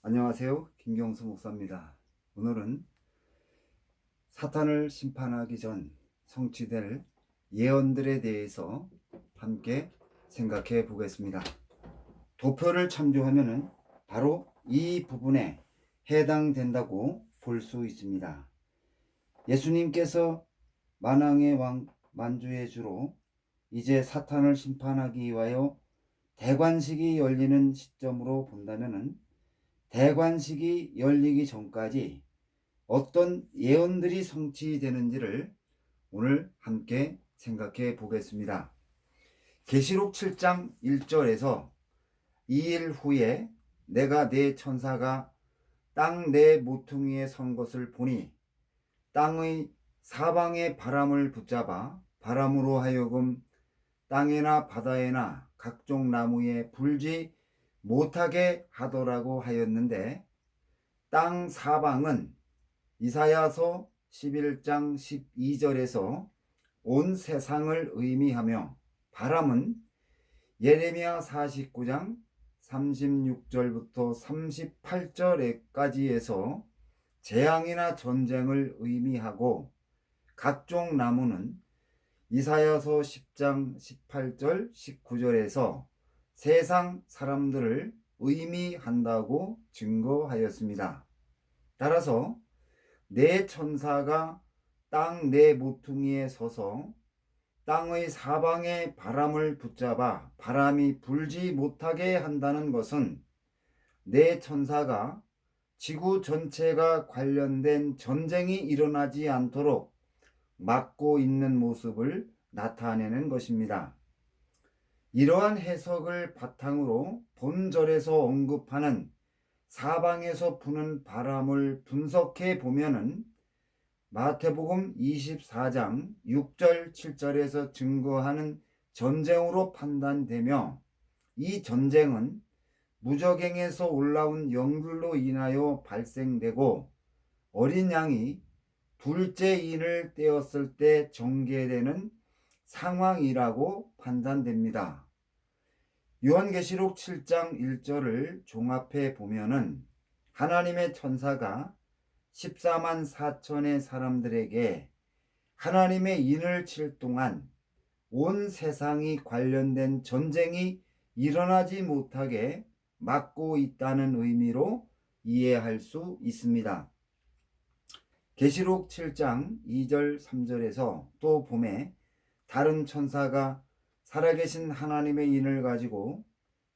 안녕하세요. 김경수 목사입니다. 오늘은 사탄을 심판하기 전 성취될 예언들에 대해서 함께 생각해 보겠습니다. 도표를 참조하면 바로 이 부분에 해당된다고 볼 수 있습니다. 예수님께서 만왕의 왕 만주의 주로 이제 사탄을 심판하기 위하여 대관식이 열리는 시점으로 본다면 대관식이 열리기 전까지 어떤 예언들이 성취되는지를 오늘 함께 생각해 보겠습니다. 계시록 7장 1절에서 2일 후에 내가 내 천사가 땅 내 모퉁이에 선 것을 보니 땅의 사방의 바람을 붙잡아 바람으로 하여금 땅에나 바다에나 각종 나무에 불지 못하게 하더라고 하였는데, 땅 사방은 이사야서 11장 12절에서 온 세상을 의미하며, 바람은 예레미야 49장 36절부터 38절까지에서 재앙이나 전쟁을 의미하고, 각종 나무는 이사야서 10장 18절 19절에서 세상 사람들을 의미한다고 증거하였습니다. 따라서 네 천사가 땅 네 모퉁이에 서서 땅의 사방에 바람을 붙잡아 바람이 불지 못하게 한다는 것은 네 천사가 지구 전체가 관련된 전쟁이 일어나지 않도록 막고 있는 모습을 나타내는 것입니다. 이러한 해석을 바탕으로 본절에서 언급하는 사방에서 부는 바람을 분석해 보면은 마태복음 24장 6절 7절에서 증거하는 전쟁으로 판단되며, 이 전쟁은 무저갱에서 올라온 영들로 인하여 발생되고 어린 양이 둘째 인을 떼었을 때 전개되는 상황이라고 판단됩니다. 요한계시록 7장 1절을 종합해 보면은 하나님의 천사가 14만 4천의 사람들에게 하나님의 인을 칠 동안 온 세상이 관련된 전쟁이 일어나지 못하게 막고 있다는 의미로 이해할 수 있습니다. 계시록 7장 2절 3절에서 또 봄에 다른 천사가 살아계신 하나님의 인을 가지고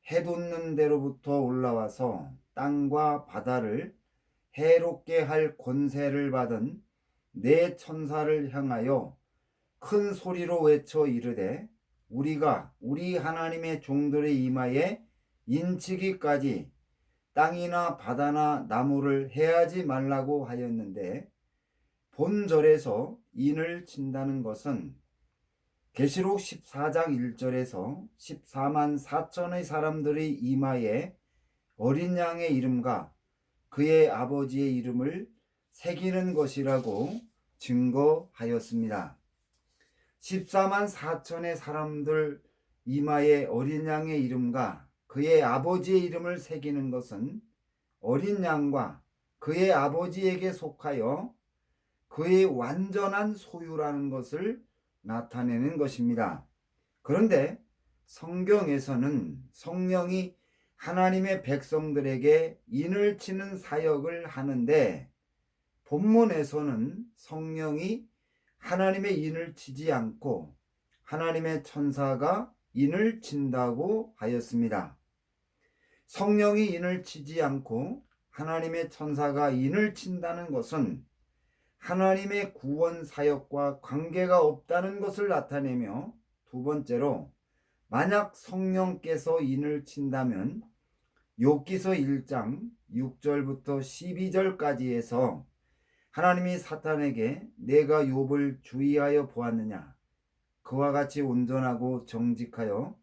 해돋는 데로부터 올라와서 땅과 바다를 해롭게 할 권세를 받은 네 천사를 향하여 큰 소리로 외쳐 이르되, 우리가 우리 하나님의 종들의 이마에 인치기까지 땅이나 바다나 나무를 해하지 말라고 하였는데, 본절에서 인을 친다는 것은 계시록 14장 1절에서 14만 4천의 사람들의 이마에 어린 양의 이름과 그의 아버지의 이름을 새기는 것이라고 증거하였습니다. 14만 4천의 사람들 이마에 어린 양의 이름과 그의 아버지의 이름을 새기는 것은 어린 양과 그의 아버지에게 속하여 그의 완전한 소유라는 것을 나타내는 것입니다. 그런데 성경에서는 성령이 하나님의 백성들에게 인을 치는 사역을 하는데, 본문에서는 성령이 하나님의 인을 치지 않고 하나님의 천사가 인을 친다고 하였습니다. 성령이 인을 치지 않고 하나님의 천사가 인을 친다는 것은 하나님의 구원 사역과 관계가 없다는 것을 나타내며, 두 번째로 만약 성령께서 인을 친다면 욥기서 1장 6절부터 12절까지에서 하나님이 사탄에게 내가 욥을 주의하여 보았느냐, 그와 같이 온전하고 정직하여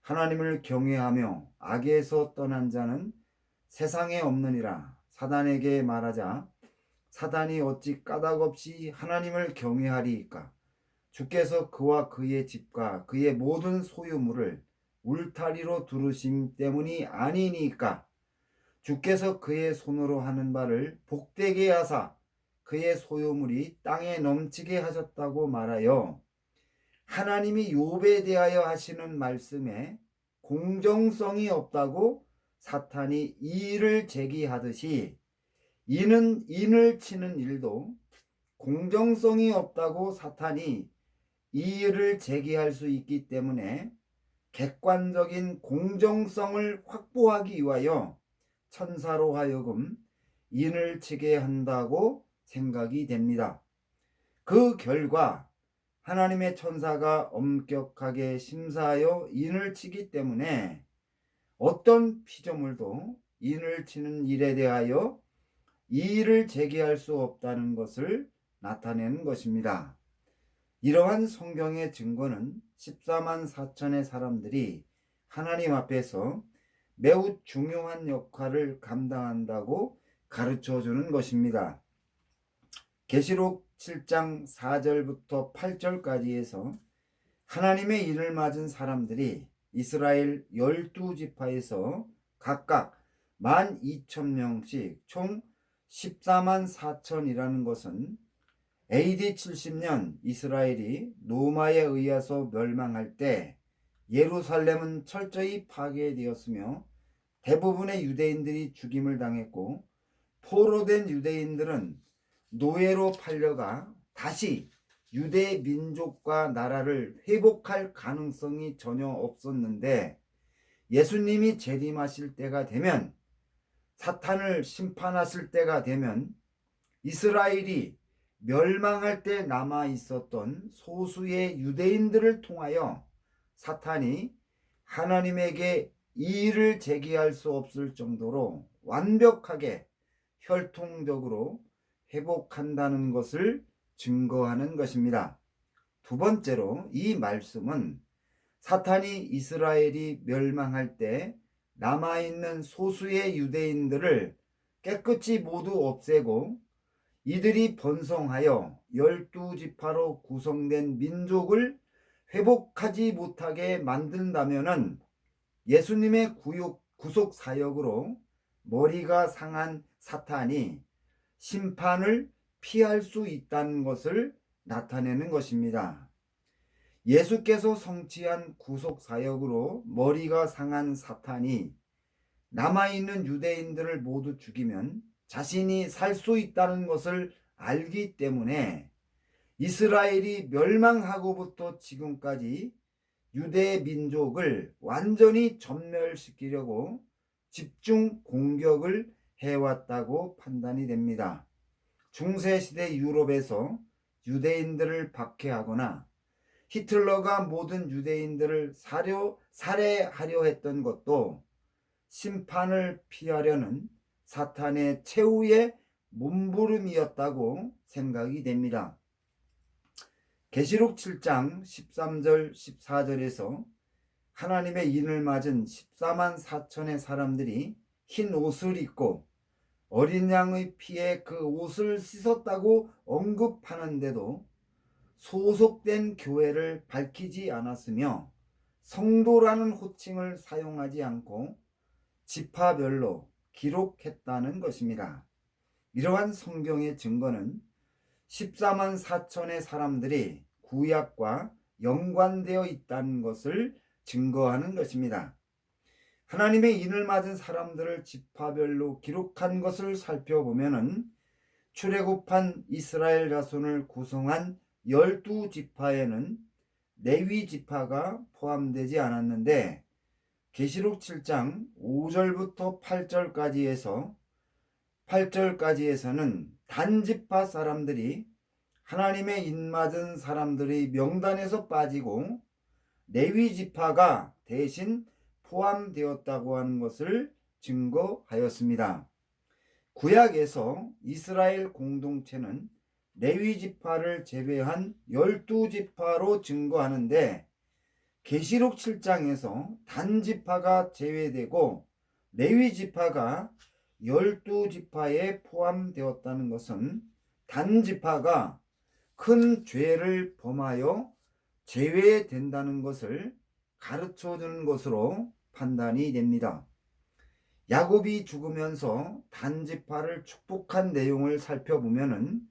하나님을 경외하며 악에서 떠난 자는 세상에 없느니라 사단에게 말하자, 사단이 어찌 까닭없이 하나님을 경외하리이까? 주께서 그와 그의 집과 그의 모든 소유물을 울타리로 두르심 때문이 아니니까. 주께서 그의 손으로 하는 바를 복되게 하사 그의 소유물이 땅에 넘치게 하셨다고 말하여 하나님이 욥에 대하여 하시는 말씀에 공정성이 없다고 사탄이 이의를 제기하듯이 이는 인을 치는 일도 공정성이 없다고 사탄이 이의를 제기할 수 있기 때문에 객관적인 공정성을 확보하기 위하여 천사로 하여금 인을 치게 한다고 생각이 됩니다. 그 결과 하나님의 천사가 엄격하게 심사하여 인을 치기 때문에 어떤 피조물도 인을 치는 일에 대하여 이의를 제기할 수 없다는 것을 나타내는 것입니다. 이러한 성경의 증거는 14만 4천의 사람들이 하나님 앞에서 매우 중요한 역할을 감당한다고 가르쳐 주는 것입니다. 계시록 7장 4절부터 8절까지에서 하나님의 인을 맞은 사람들이 이스라엘 12지파에서 각각 12,000명씩 총 14만 4천이라는 것은 AD 70년 이스라엘이 로마에 의해서 멸망할 때 예루살렘은 철저히 파괴되었으며 대부분의 유대인들이 죽임을 당했고 포로된 유대인들은 노예로 팔려가 다시 유대 민족과 나라를 회복할 가능성이 전혀 없었는데 예수님이 재림하실 때가 되면 사탄을 심판하실 때가 되면 이스라엘이 멸망할 때 남아 있었던 소수의 유대인들을 통하여 사탄이 하나님에게 이의를 제기할 수 없을 정도로 완벽하게 혈통적으로 회복한다는 것을 증거하는 것입니다. 두 번째로 이 말씀은 사탄이 이스라엘이 멸망할 때 남아있는 소수의 유대인들을 깨끗이 모두 없애고 이들이 번성하여 12지파로 구성된 민족을 회복하지 못하게 만든다면 예수님의 구속 사역으로 머리가 상한 사탄이 심판을 피할 수 있다는 것을 나타내는 것입니다. 예수께서 성취한 구속 사역으로 머리가 상한 사탄이 남아있는 유대인들을 모두 죽이면 자신이 살 수 있다는 것을 알기 때문에 이스라엘이 멸망하고부터 지금까지 유대 민족을 완전히 전멸시키려고 집중 공격을 해왔다고 판단이 됩니다. 중세시대 유럽에서 유대인들을 박해하거나 히틀러가 모든 유대인들을 살해하려 했던 것도 심판을 피하려는 사탄의 최후의 몸부림이었다고 생각이 됩니다. 계시록 7장 13절 14절에서 하나님의 인을 맞은 14만 4천의 사람들이 흰 옷을 입고 어린 양의 피에 그 옷을 씻었다고 언급하는데도 소속된 교회를 밝히지 않았으며 성도라는 호칭을 사용하지 않고 지파별로 기록했다는 것입니다. 이러한 성경의 증거는 14만 4천의 사람들이 구약과 연관되어 있다는 것을 증거하는 것입니다. 하나님의 인을 맞은 사람들을 지파별로 기록한 것을 살펴보면 출애굽한 이스라엘 자손을 구성한 12지파에는 레위 지파가 포함되지 않았는데 계시록 7장 5절부터 8절까지에서는 단지파 사람들이 하나님의 인 맞은 사람들의 명단에서 빠지고 레위 지파가 대신 포함되었다고 하는 것을 증거하였습니다. 구약에서 이스라엘 공동체는 레위 지파를 제외한 12지파로 증거하는데 계시록 7장에서 단지파가 제외되고 레위 지파가 12지파에 포함되었다는 것은 단지파가 큰 죄를 범하여 제외된다는 것을 가르쳐 주는 것으로 판단이 됩니다. 야곱이 죽으면서 단지파를 축복한 내용을 살펴보면은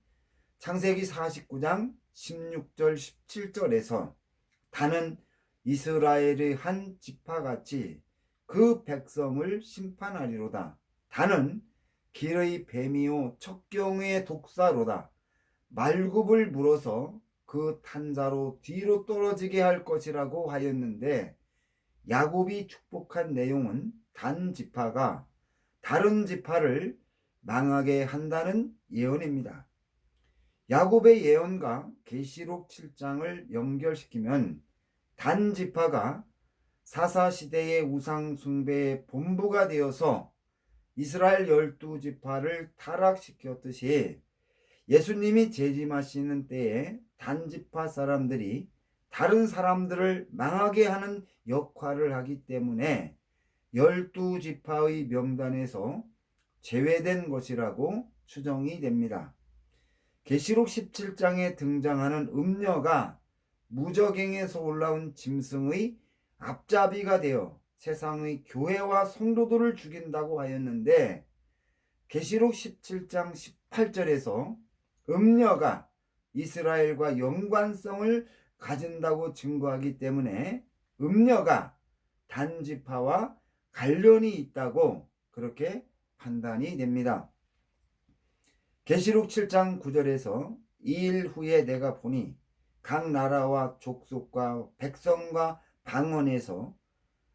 창세기 49장 16절 17절에서 단은 이스라엘의 한 지파같이 그 백성을 심판하리로다. 단은 길의 뱀이요 척경의 독사로다. 말굽을 물어서 그 탄자로 뒤로 떨어지게 할 것이라고 하였는데, 야곱이 축복한 내용은 단 지파가 다른 지파를 망하게 한다는 예언입니다. 야곱의 예언과 계시록 7장을 연결시키면 단 지파가 사사시대의 우상 숭배의 본부가 되어서 이스라엘 12지파를 타락시켰듯이 예수님이 재림하시는 때에 단지파 사람들이 다른 사람들을 망하게 하는 역할을 하기 때문에 12지파의 명단에서 제외된 것이라고 추정이 됩니다. 계시록 17장에 등장하는 음녀가 무저갱에서 올라온 짐승의 앞잡이가 되어 세상의 교회와 성도들을 죽인다고 하였는데, 계시록 17장 18절에서 음녀가 이스라엘과 연관성을 가진다고 증거하기 때문에 음녀가 단지파와 관련이 있다고 그렇게 판단이 됩니다. 계시록 7장 9절에서 2일 후에 내가 보니 각 나라와 족속과 백성과 방언에서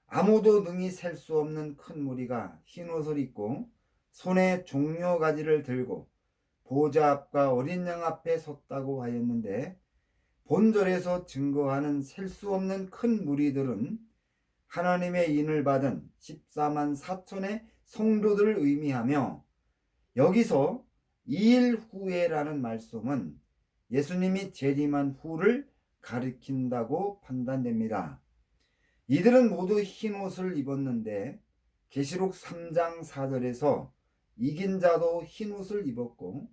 아무도 능히 셀 수 없는 큰 무리가 흰옷을 입고 손에 종려가지를 들고 보좌 앞과 어린 양 앞에 섰다고 하였는데, 본절에서 증거하는 셀 수 없는 큰 무리들은 하나님의 인을 받은 14만 4천의 성도들을 의미하며, 여기서 2일 후에라는 말씀은 예수님이 재림한 후를 가리킨다고 판단됩니다. 이들은 모두 흰 옷을 입었는데 계시록 3장 4절에서 이긴 자도 흰 옷을 입었고,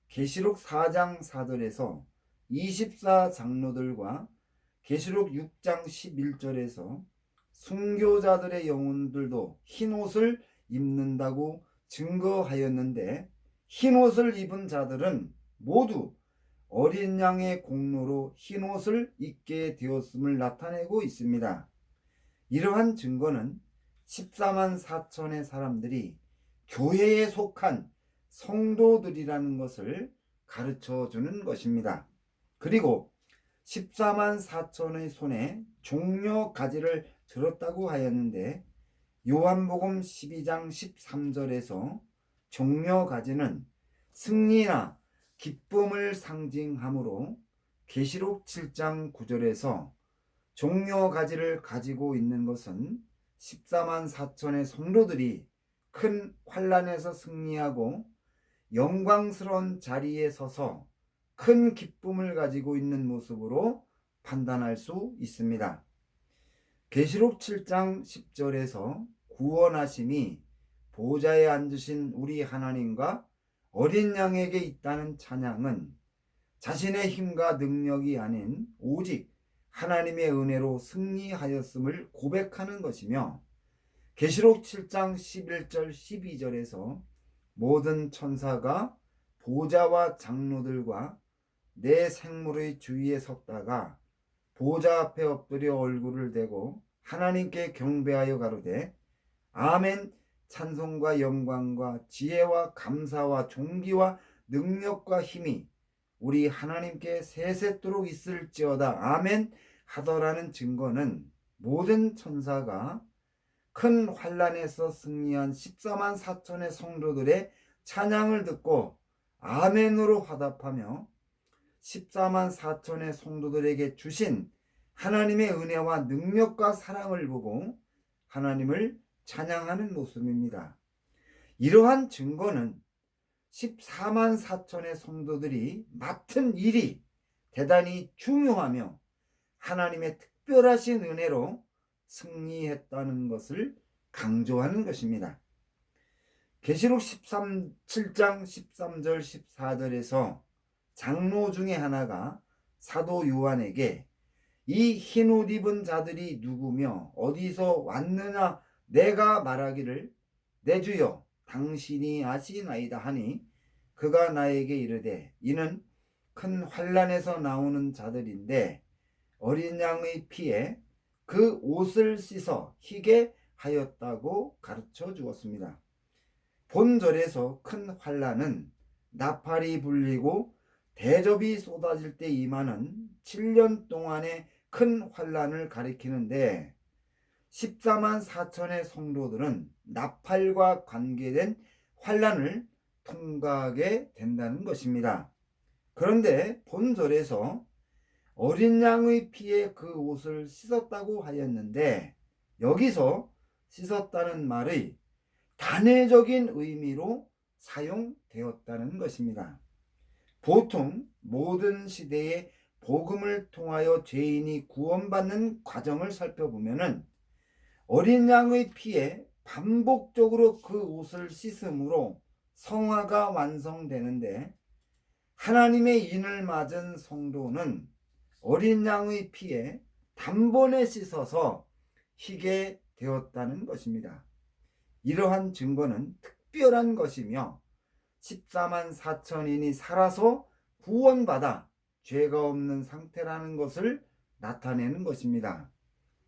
계시록 4장 4절에서 24장로들과 계시록 6장 11절에서 순교자들의 영혼들도 흰 옷을 입는다고 증거하였는데, 흰 옷을 입은 자들은 모두 어린 양의 공로로 흰 옷을 입게 되었음을 나타내고 있습니다. 이러한 증거는 14만 4천의 사람들이 교회에 속한 성도들이라는 것을 가르쳐 주는 것입니다. 그리고 14만 4천의 손에 종려 가지를 들었다고 하였는데, 요한복음 12장 13절에서 종려 가지는 승리나 기쁨을 상징하므로, 계시록 7장 9절에서 종려 가지를 가지고 있는 것은 14만 4천의 성도들이 큰 환난에서 승리하고 영광스러운 자리에 서서 큰 기쁨을 가지고 있는 모습으로 판단할 수 있습니다. 계시록 7장 10절에서 구원하심이 보좌에 앉으신 우리 하나님과 어린 양에게 있다는 찬양은 자신의 힘과 능력이 아닌 오직 하나님의 은혜로 승리하였음을 고백하는 것이며, 계시록 7장 11절 12절에서 모든 천사가 보좌와 장로들과 내 생물의 주위에 섰다가 보좌 앞에 엎드려 얼굴을 대고 하나님께 경배하여 가로되 아멘, 찬송과 영광과 지혜와 감사와 존귀와 능력과 힘이 우리 하나님께 세세토록 있을지어다 아멘 하더라는 증거는, 모든 천사가 큰 환난에서 승리한 14만 4천의 성도들의 찬양을 듣고 아멘으로 화답하며 14만 4천의 성도들에게 주신 하나님의 은혜와 능력과 사랑을 보고 하나님을 찬양하는 모습입니다. 이러한 증거는 14만 4천의 성도들이 맡은 일이 대단히 중요하며 하나님의 특별하신 은혜로 승리했다는 것을 강조하는 것입니다. 계시록 7장 13절 14절에서 장로 중에 하나가 사도 요한에게 이 흰옷 입은 자들이 누구며 어디서 왔느냐 내가 말하기를 내 주여 당신이 아시나이다 하니 그가 나에게 이르되 이는 큰 환난에서 나오는 자들인데 어린 양의 피에 그 옷을 씻어 희게 하였다고 가르쳐 주었습니다. 본절에서 큰 환난은 나팔이 불리고 대접이 쏟아질 때 임하는 7년 동안의 큰 환난을 가리키는데 14만 4천의 성도들은 나팔과 관계된 환난을 통과하게 된다는 것입니다. 그런데 본절에서 어린 양의 피에 그 옷을 씻었다고 하였는데 여기서 씻었다는 말의 단회적인 의미로 사용되었다는 것입니다. 보통 모든 시대에 복음을 통하여 죄인이 구원받는 과정을 살펴보면 어린 양의 피에 반복적으로 그 옷을 씻음으로 성화가 완성되는데 하나님의 인을 맞은 성도는 어린 양의 피에 단번에 씻어서 희게 되었다는 것입니다. 이러한 증거는 특별한 것이며 14만 4천인이 살아서 구원받아 죄가 없는 상태라는 것을 나타내는 것입니다.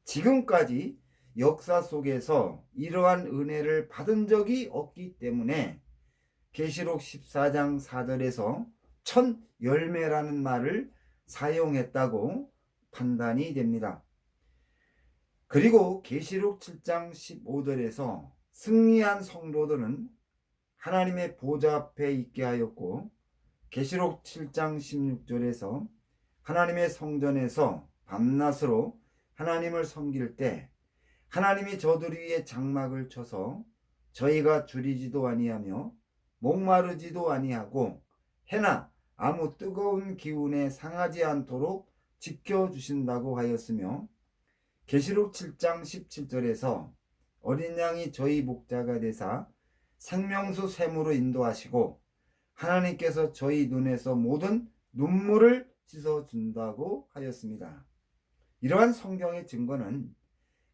지금까지 역사 속에서 이러한 은혜를 받은 적이 없기 때문에 계시록 14장 4절에서 첫 열매라는 말을 사용했다고 판단이 됩니다. 그리고 계시록 7장 15절에서 승리한 성도들은 하나님의 보좌 앞에 있게 하였고 계시록 7장 16절에서 하나님의 성전에서 밤낮으로 하나님을 섬길 때 하나님이 저들 위에 장막을 쳐서 저희가 줄이지도 아니하며 목마르지도 아니하고 해나 아무 뜨거운 기운에 상하지 않도록 지켜주신다고 하였으며 계시록 7장 17절에서 어린 양이 저희 목자가 되사 생명수 샘으로 인도하시고 하나님께서 저희 눈에서 모든 눈물을 씻어준다고 하였습니다. 이러한 성경의 증거는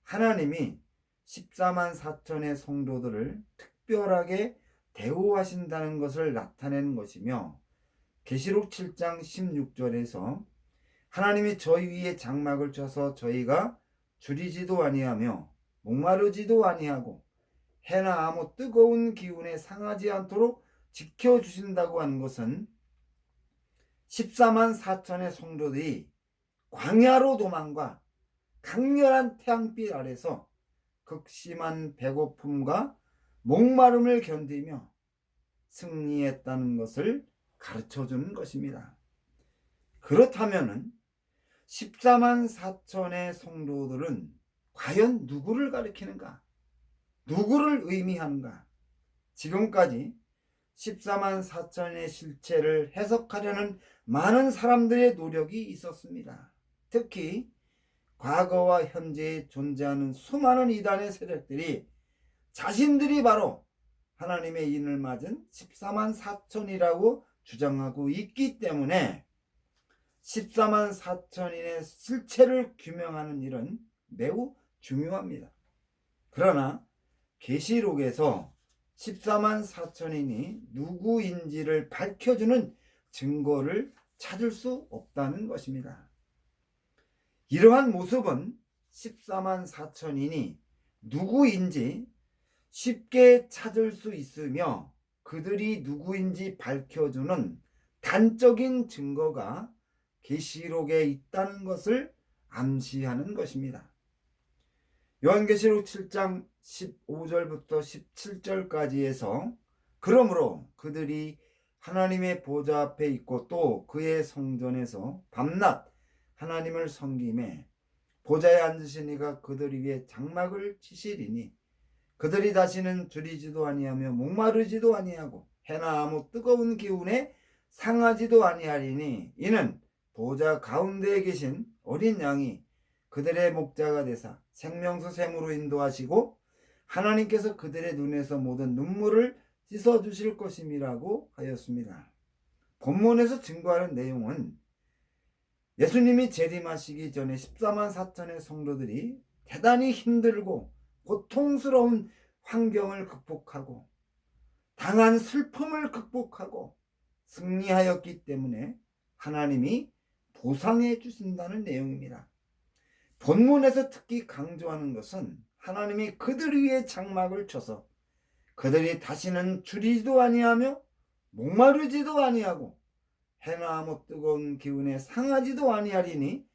하나님이 14만 4천의 성도들을 특별하게 대우하신다는 것을 나타내는 것이며 계시록 7장 16절에서 하나님이 저희 위에 장막을 쳐서 저희가 줄이지도 아니하며 목마르지도 아니하고 해나 아무 뜨거운 기운에 상하지 않도록 지켜주신다고 하는 것은 14만 4천의 성도들이 광야로 도망가 강렬한 태양빛 아래서 극심한 배고픔과 목마름을 견디며 승리했다는 것을 가르쳐주는 것입니다. 그렇다면 14만 4천의 성도들은 과연 누구를 가리키는가? 누구를 의미하는가? 지금까지 14만 4천의 실체를 해석하려는 많은 사람들의 노력이 있었습니다. 특히 과거와 현재에 존재하는 수많은 이단의 세력들이 자신들이 바로 하나님의 인을 맞은 14만 4천이라고 주장하고 있기 때문에 14만 4천인의 실체를 규명하는 일은 매우 중요합니다. 그러나 계시록에서 14만 4천인이 누구인지를 밝혀주는 증거를 찾을 수 없다는 것입니다. 이러한 모습은 14만 4천인이 누구인지 쉽게 찾을 수 있으며 그들이 누구인지 밝혀주는 단적인 증거가 계시록에 있다는 것을 암시하는 것입니다. 요한계시록 7장 15절부터 17절까지에서 그러므로 그들이 하나님의 보좌 앞에 있고 또 그의 성전에서 밤낮 하나님을 섬기매 보좌에 앉으신 이가 그들 위에 장막을 치시리니 그들이 다시는 줄이지도 아니하며 목마르지도 아니하고 해나 아무 뜨거운 기운에 상하지도 아니하리니 이는 보좌 가운데에 계신 어린 양이 그들의 목자가 되사 생명수 샘으로 인도하시고 하나님께서 그들의 눈에서 모든 눈물을 씻어주실 것임이라고 하였습니다. 본문에서 증거하는 내용은 예수님이 재림하시기 전에 14만 4천의 성도들이 대단히 힘들고 고통스러운 환경을 극복하고 당한 슬픔을 극복하고 승리하였기 때문에 하나님이 보상해 주신다는 내용입니다. 본문에서 특히 강조하는 것은 하나님이 그들 위에 장막을 쳐서 그들이 다시는 줄이지도 아니하며 목마르지도 아니하고 해나 못 뜨거운 기운에 상하지도 아니하리니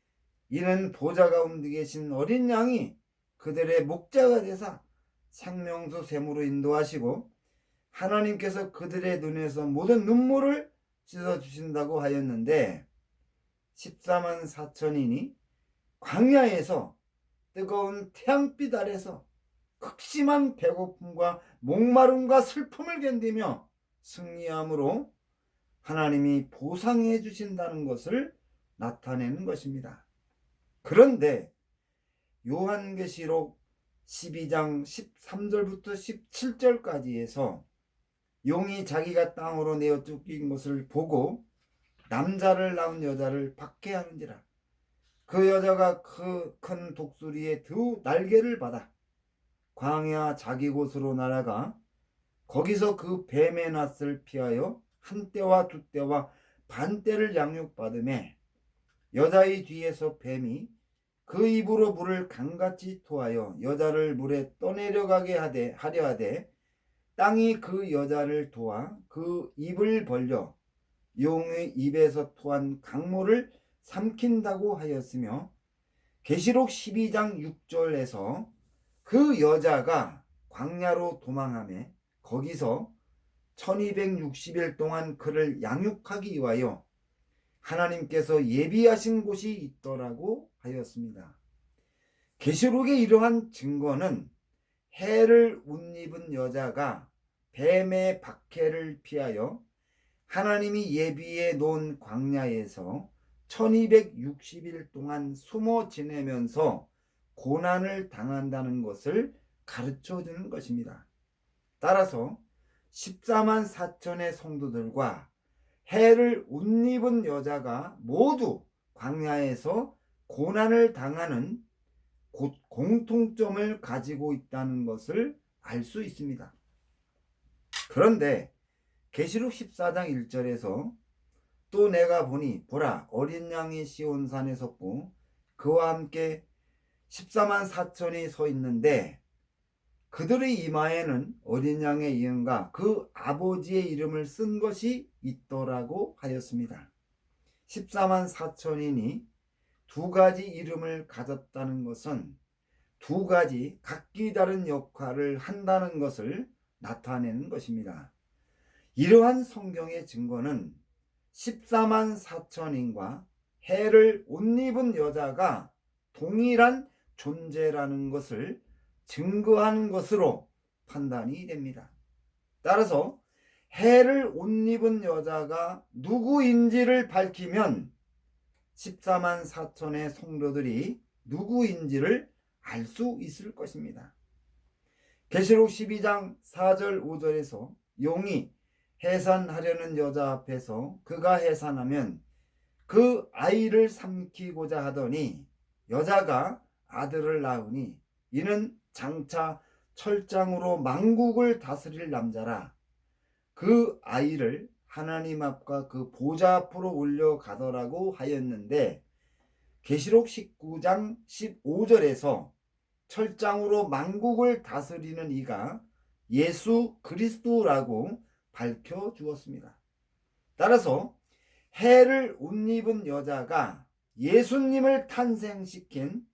이는 보좌 가운데 계신 어린 양이 그들의 목자가 되사 생명수 샘으로 인도하시고 하나님께서 그들의 눈에서 모든 눈물을 씻어주신다고 하였는데 14만 4천인이 광야에서 뜨거운 태양빛 아래서 극심한 배고픔과 목마름과 슬픔을 견디며 승리함으로 하나님이 보상해 주신다는 것을 나타내는 것입니다. 그런데 요한계시록 12장 13절부터 17절까지에서 용이 자기가 땅으로 내어 쫓긴 것을 보고 남자를 낳은 여자를 박해하는지라 그 여자가 그 큰 독수리의 두 날개를 받아 광야 자기 곳으로 날아가 거기서 그 뱀의 낯을 피하여 한 떼와 두 떼와 반 떼를 양육받음에 여자의 뒤에서 뱀이 그 입으로 물을 강같이 토하여 여자를 물에 떠내려가게 하려 하되 땅이 그 여자를 도와 그 입을 벌려 용의 입에서 토한 강물을 삼킨다고 하였으며 계시록 12장 6절에서 그 여자가 광야로 도망하며 거기서 1260일 동안 그를 양육하기 위하여 하나님께서 예비하신 곳이 있더라고 하였습니다. 계시록의 이러한 증거는 해를 옷 입은 여자가 뱀의 박해를 피하여 하나님이 예비해 놓은 광야에서 1260일 동안 숨어 지내면서 고난을 당한다는 것을 가르쳐 주는 것입니다. 따라서 14만 4천의 성도들과 해를 옷 입은 여자가 모두 광야에서 고난을 당하는 공통점을 가지고 있다는 것을 알 수 있습니다. 그런데 계시록 14장 1절에서 또 내가 보니 보라 어린 양이 시온산에 섰고 그와 함께 14만 4천이 서 있는데 그들의 이마에는 어린 양의 이름과 그 아버지의 이름을 쓴 것이 있더라고 하였습니다. 14만 4천인이 두 가지 이름을 가졌다는 것은 두 가지 각기 다른 역할을 한다는 것을 나타내는 것입니다. 이러한 성경의 증거는 14만 4천인과 해를 옷 입은 여자가 동일한 존재라는 것을 증거하는 것으로 판단이 됩니다. 따라서 해를 옷 입은 여자가 누구인지를 밝히면 14만 4천의 성도들이 누구인지를 알 수 있을 것입니다. 계시록 12장 4절 5절에서 용이 해산하려는 여자 앞에서 그가 해산하면 그 아이를 삼키고자 하더니 여자가 아들을 낳으니 이는 장차 철장으로 만국을 다스릴 남자라 그 아이를 하나님 앞과 그 보좌 앞으로 올려가더라고 하였는데 계시록 19장 15절에서 철장으로 만국을 다스리는 이가 예수 그리스도라고 밝혀 주었습니다. 따라서 해를 옷 입은 여자가 예수님을 탄생시킨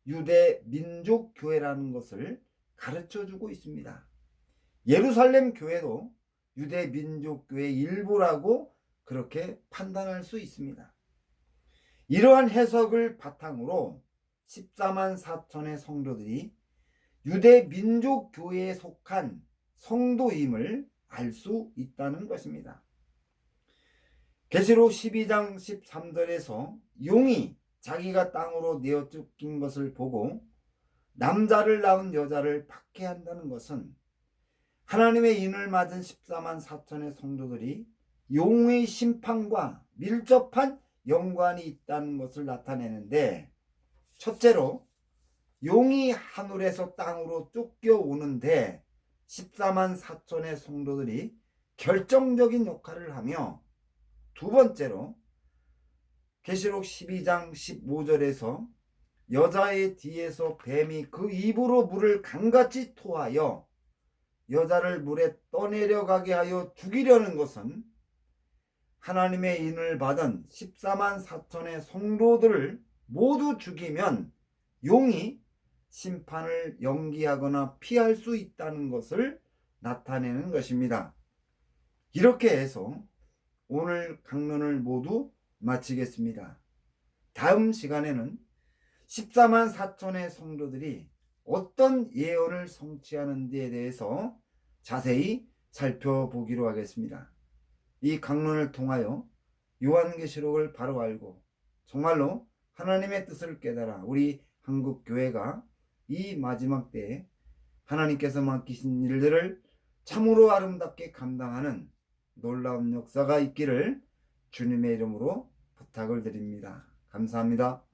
유대 민족교회라는 것을 가르쳐 주고 있습니다. 예루살렘 교회도 유대 민족교회의 일부라고 그렇게 판단할 수 있습니다. 이러한 해석을 바탕으로 14만 4천의 성도들이 유대 민족교회에 속한 성도임을 알 수 있다는 것입니다. 계시록 12장 13절에서 용이 자기가 땅으로 내어 쫓긴 것을 보고 남자를 낳은 여자를 박해한다는 것은 하나님의 인을 맞은 14만 4천의 성도들이 용의 심판과 밀접한 연관이 있다는 것을 나타내는데 첫째로 용이 하늘에서 땅으로 쫓겨오는데 14만 4천의 성도들이 결정적인 역할을 하며, 두 번째로 계시록 12장 15절에서 여자의 뒤에서 뱀이 그 입으로 물을 강같이 토하여 여자를 물에 떠내려가게 하여 죽이려는 것은 하나님의 인을 받은 14만 4천의 성도들을 모두 죽이면 용이 심판을 연기하거나 피할 수 있다는 것을 나타내는 것입니다. 이렇게 해서 오늘 강론을 모두 마치겠습니다. 다음 시간에는 14만 4천의 성도들이 어떤 예언을 성취하는 데에 대해서 자세히 살펴보기로 하겠습니다. 이 강론을 통하여 요한계시록을 바로 알고 정말로 하나님의 뜻을 깨달아 우리 한국교회가 이 마지막 때에 하나님께서 맡기신 일들을 참으로 아름답게 감당하는 놀라운 역사가 있기를 주님의 이름으로 부탁을 드립니다. 감사합니다.